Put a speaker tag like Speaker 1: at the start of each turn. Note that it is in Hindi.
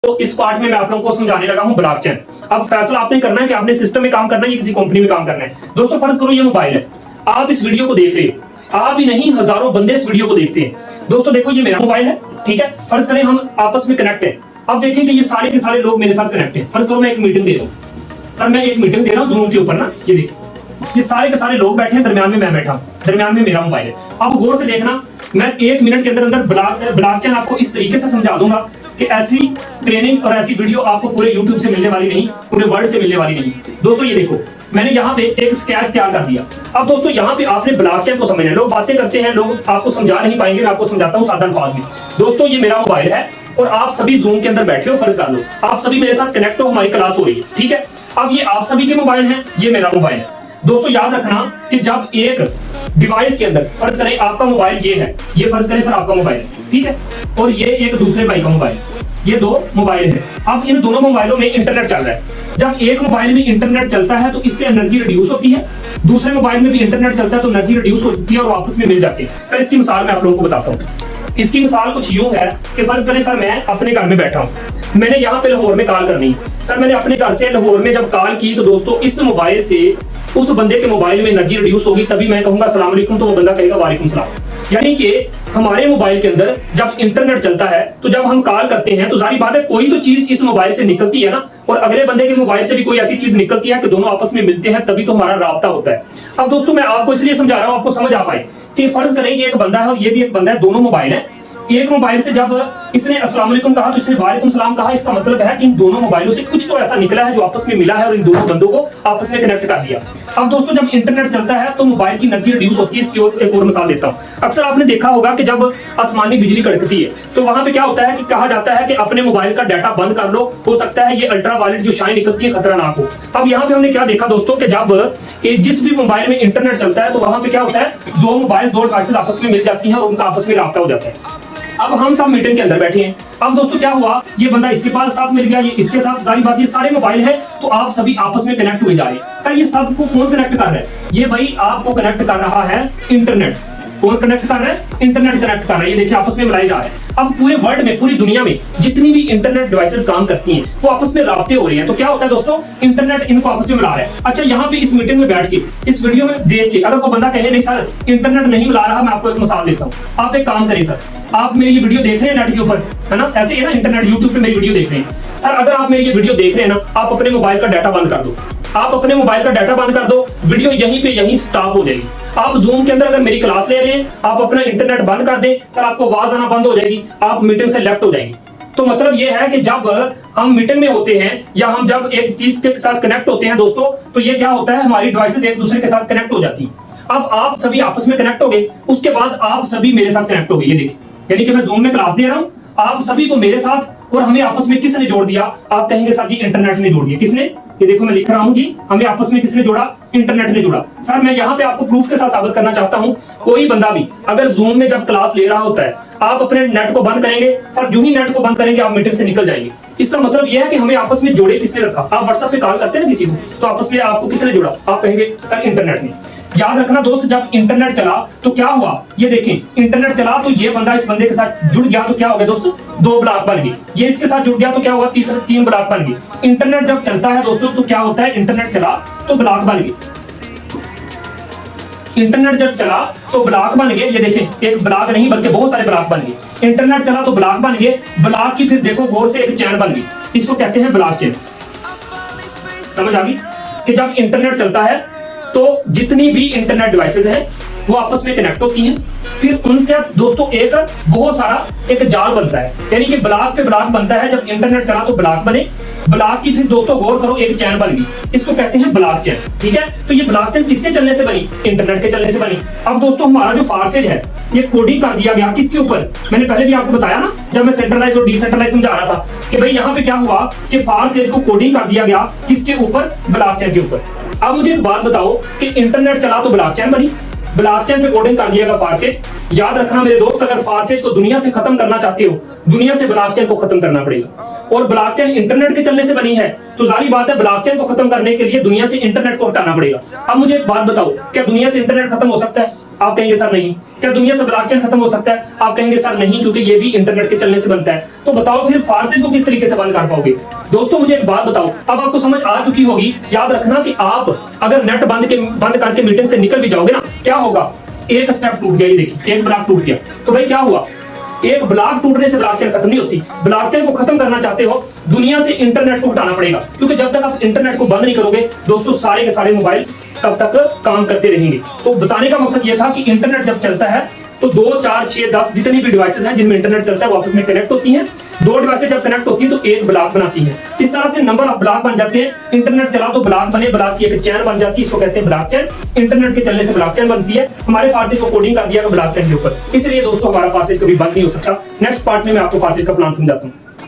Speaker 1: तो इस पार्ट में मैं आप लोगों को समझाने लगा हूं ब्लॉकचेन। अब फैसला आपने करना है कि आपने सिस्टम में काम करना है या किसी कंपनी में काम करना है। दोस्तों फर्ज करो ये मोबाइल है, आप इस वीडियो को देख रहे हो, आप ही नहीं हजारों बंदे इस वीडियो को देखते हैं। दोस्तों देखो ये मेरा मोबाइल है, ठीक है, फर्ज करें हम आपस में कनेक्ट है। अब देखें कि ये सारे के सारे लोग मेरे साथ कनेक्ट है। फर्ज करो मैं एक मीटिंग दे रहा हूँ, सर मैं एक मीटिंग दे रहा हूँ जूम के ऊपर ना, ये देखिए ये सारे के सारे लोग बैठे हैं, दरमियान में मैं बैठा हूं, दरमियान में मेरा मोबाइल है। अब गौर से देखना, मैं 1 मिनट के अंदर अंदर ब्लॉकचेन आपको इस तरीके से समझा दूंगा कि ऐसी ट्रेनिंग और ऐसी वीडियो आपको पूरे YouTube से मिलने वाली नहीं, पूरे वर्ल्ड से मिलने वाली नहीं। दोस्तों ये देखो मैंने यहाँ पे एक स्केच तैयार कर दिया। अब दोस्तों यहाँ पे आपने ब्लॉकचेन को समझना है। लोग बातें करते हैं, लोग आपको समझा नहीं पाएंगे, मैं आपको समझाता हूँ साधारण अल्फाज में। दोस्तों ये मेरा मोबाइल है और आप सभी जूम के अंदर बैठे हो, फर्ज कर लो आप सभी मेरे साथ कनेक्ट हो, हमारी क्लास हो रही है, ठीक है। अब ये आप सभी के मोबाइल है, ये मेरा मोबाइल है। दोस्तों याद रखना कि जब एक डिवाइस के अंदर फर्ज करें आपका मोबाइल ये है, ये फर्ज करें सर आपका मोबाइल है, ठीक है, और ये एक दूसरे भाई का मोबाइल, ये 2 मोबाइल है। अब इन दोनों मोबाइलों में इंटरनेट चल रहा है। जब एक मोबाइल में इंटरनेट चलता है तो इससे एनर्जी रिड्यूस होती है, दूसरे मोबाइल में भी इंटरनेट चलता है तो एनर्जी रिड्यूस होती है और वापस में मिल जाती है। सर इसकी मिसाल मैं आप लोगों को बताता हूँ। इसकी मिसाल कुछ यूं है कि फर्ज करें सर मैं अपने घर में बैठा हूँ, मैंने यहाँ पे लाहौर में कॉल करनी है। सर मैंने अपने घर से लाहौर में जब कॉल की तो दोस्तों इस मोबाइल से उस बंदे के मोबाइल में एनर्जी रिड्यूस होगी, तभी मैं कहूंगा अस्सलाम वालेकुम तो वो बंदा कहेगा वालेकुम सलाम। यानी कि हमारे मोबाइल के अंदर जब इंटरनेट चलता है तो जब हम कॉल करते हैं तो जाहिर बात है कोई तो चीज इस मोबाइल से निकलती है ना, और अगले बंदे के मोबाइल से भी कोई ऐसी चीज निकलती है कि दोनों आपस में मिलते हैं, तभी तो हमारा राब्ता होता है। अब दोस्तों मैं आपको इसलिए समझा रहा हूं आपको समझ आ पाए कि फर्ज करें ये एक बंदा है और ये भी एक बंदा है, दोनों मोबाइल है। एक मोबाइल से जब इसने अस्सलाम वालेकुम कहा तो इसने वालेकुम सलाम कहा, इसका मतलब है इन दोनों मोबाइलों से कुछ तो ऐसा निकला है जो आपस में मिला है और इन दोनों बंदों को आपस में कनेक्ट कर दिया। अब दोस्तों जब इंटरनेट चलता है तो मोबाइल की एनर्जी रिड्यूस होती है। इसकी एक और मिसाल देता हूँ। अक्सर आपने देखा होगा कि जब आसमानी बिजली कड़कती है तो वहां पे क्या होता है कि कहा जाता है कि अपने मोबाइल का डाटा बंद कर लो, हो सकता है ये अल्ट्रा वायलेट जो शाइन निकलती है खतरनाक हो। अब यहाँ पे हमने क्या देखा दोस्तों कि जब जिस भी मोबाइल में इंटरनेट चलता है तो वहां पे क्या होता है, 2 मोबाइल 2 डिवाइसेस आपस में मिल जाती हैं और उनका आपस में राब्ता हो जाता है। अब हम सब मीटिंग के अंदर बैठे हैं। अब दोस्तों क्या हुआ, ये बंदा इसके पास साथ मिल गया, ये इसके साथ, सारी बात ये सारे मोबाइल है तो आप सभी आपस में कनेक्ट हुए जा रहे हैं। सर ये सबको कौन कनेक्ट कर रहा है? ये भाई आपको कनेक्ट कर रहा है इंटरनेट। कौन कनेक्ट कर रहा है? इंटरनेट कनेक्ट कर रहा है। ये देखिए आपस में मिलाए जा रहे हैं। अब पूरे वर्ल्ड में, पूरी दुनिया में जितनी भी इंटरनेट डिवाइसेस काम करती हैं वो आपस में राब्ते हो रही हैं। तो क्या होता है दोस्तों, इंटरनेट इनको आपस में मिला रहा है। अच्छा यहाँ पे इस मीटिंग में बैठ के, इस वीडियो में देख के अगर कोई बंदा कहे नहीं सर इंटरनेट नहीं मिला रहा, मैं आपको एक मिसाल देता हूँ। आप एक काम करें सर, आप मेरी ये वीडियो देख रहे हैं नेट के ऊपर, है ना, ऐसे ही है ना, इंटरनेट यूट्यूब पे मेरी वीडियो देख रहे हैं। सर अगर आप मेरी ये वीडियो देख रहे हैं ना, आप अपने मोबाइल का डाटा बंद कर दो, आप अपने मोबाइल का डाटा बंद कर दो, वीडियो यहीं पे यहीं स्टॉप हो जाएगी। आप जूम के अंदर अगर मेरी क्लास ले रहे हैं, आप अपना इंटरनेट बंद कर दें, सर आपको आवाज आना बंद हो जाएगी, आप मीटिंग से लेफ्ट हो जाएंगे। तो मतलब ये है कि जब हम मीटिंग में होते हैं या हम जब एक चीज के साथ कनेक्ट होते हैं दोस्तों, तो ये क्या होता है, हमारी डिवाइसेस एक दूसरे के साथ कनेक्ट हो जाती है। अब आप सभी आपस में कनेक्ट हो गए, उसके बाद आप सभी मेरे साथ कनेक्ट हो गए। ये देखिए, यानी कि मैं जूम में क्लास दे रहा हूँ, आप सभी को मेरे साथ, और हमें आपस में किसने जोड़ दिया? आप कहेंगे सर जी इंटरनेट ने जोड़ दिया। किसने? ये देखो मैं लिख रहा हूं जी, हमें आपस में किसने जोड़ा? इंटरनेट ने जोड़ा। सर मैं यहाँ पे आपको प्रूफ के साथ साबित करना चाहता हूँ, कोई बंदा भी अगर जूम में जब क्लास ले रहा होता है, आप अपने नेट को बंद करेंगे, सर जो ही नेट को बंद करेंगे आप मीटिंग से निकल जाएंगे। इसका मतलब यह है कि हमें आपस में जोड़े किसने रखा? आप व्हाट्सएप पे कॉल करते हैं ना किसी को, तो आपस में आपको किसने जोड़ा? आप कहेंगे सर इंटरनेट ने। याद रखना दोस्त, जब इंटरनेट चला तो क्या हुआ, ये देखें इंटरनेट चला तो ये बंदा इस बंदे के साथ जुड़ गया तो क्या हो गया दोस्तों, 2 ब्लॉक बन गए। ये इसके साथ जुड़ गया तो क्या हुआ, 3 ब्लॉक बन गए। इंटरनेट जब चलता है दोस्तों तो क्या होता है, इंटरनेट चला तो ब्लॉक बन गए। इंटरनेट जब चला तो ब्लॉक बन गए। ये देखें एक ब्लॉक नहीं बल्कि बहुत सारे ब्लॉक बन गए। इंटरनेट चला तो ब्लॉक बन गए, ब्लॉक की फिर देखो गौर से एक चैन बन गई, इसको कहते हैं ब्लॉक चेन। समझ आ गई कि जब इंटरनेट चलता है तो जितनी भी इंटरनेट डिवाइसेस हैं वो आपस में कनेक्ट होती हैं, फिर उनका दोस्तों एक बहुत सारा एक जाल बनता है, यानी कि ब्लॉक पे ब्लॉक बनता है। जब इंटरनेट चला तो ब्लॉक बने, ब्लॉक की फिर दोस्तों गौर करो एक चैन बन गई, इसको कहते हैं ब्लॉक चैन। ठीक है, तो ये ब्लॉक चैन किसके चलने से बनी? इंटरनेट के चलने से बनी। अब दोस्तों हमारा जो फारसेज है ये कोडिंग कर दिया गया किसके ऊपर? मैंने पहले भी आपको बताया ना जब मैं सेंट्रलाइज और डिसेंट्रलाइज समझा रहा था कि भाई यहाँ पे क्या हुआ कि फारसेज को कोडिंग कर दिया गया किसके ऊपर? ब्लॉक चैन के ऊपर। अब मुझे एक बात बताओ कि इंटरनेट चला तो ब्लॉक चैन बनी, ब्लॉकचेन पे कोडिंग कर दिया गया फारसेज। याद रखना मेरे दोस्त, अगर फारसेज को दुनिया से खत्म करना चाहते हो, दुनिया से ब्लॉकचेन को खत्म करना पड़ेगा। और ब्लॉकचेन इंटरनेट के चलने से बनी है, तो जारी बात है ब्लॉकचेन को खत्म करने के लिए दुनिया से इंटरनेट को हटाना पड़ेगा। अब मुझे एक बात बताओ, क्या दुनिया से इंटरनेट खत्म हो सकता है? आप कहेंगे सर नहीं। क्या दुनिया से ब्लॉकचेन खत्म हो सकता है? आप कहेंगे सर नहीं, क्योंकि ये भी इंटरनेट के चलने से बनता है। तो बताओ फिर फारसेज को किस तरीके से बंद कर पाओगे? दोस्तों मुझे एक बात बताओ, अब आपको समझ आ चुकी होगी। याद रखना कि आप अगर नेट बंद करके मीटिंग से निकल भी जाओगे ना, क्या होगा? एक स्टेप टूट गया, ये देखिए एक ब्लॉक टूट गया। तो भाई क्या हुआ? एक ब्लॉक टूटने से ब्लॉकचेन खत्म नहीं होती। ब्लॉकचेन को खत्म करना चाहते हो, दुनिया से इंटरनेट को हटाना पड़ेगा, क्योंकि जब तक आप इंटरनेट को बंद नहीं करोगे दोस्तों, सारे के सारे मोबाइल तब तक काम करते रहेंगे। तो बताने का मकसद यह था कि इंटरनेट जब चलता है तो 2, 4, 6, 10 जितनी भी डिवाइसेस हैं जिनमें इंटरनेट चलता है वो आपस में कनेक्ट होती हैं। 2 डिवाइसेस जब कनेक्ट होती हैं तो एक ब्लॉक बनाती हैं। इस तरह से नंबर ऑफ ब्लॉक बन जाते हैं। इंटरनेट चला तो ब्लॉक बने, ब्लॉक की एक चैन बन जाती है, इसको कहते हैं ब्लॉकचेन। इंटरनेट के चलने से ब्लॉकचेन बनती है। हमारे फारसी को कोडिंग कर दिया ब्लॉकचेन के ऊपर, इसलिए दोस्तों हमारा फारसी कभी बंद नहीं हो सकता। नेक्स्ट पार्ट में मैं आपको फारसी का प्लान समझाता हूँ।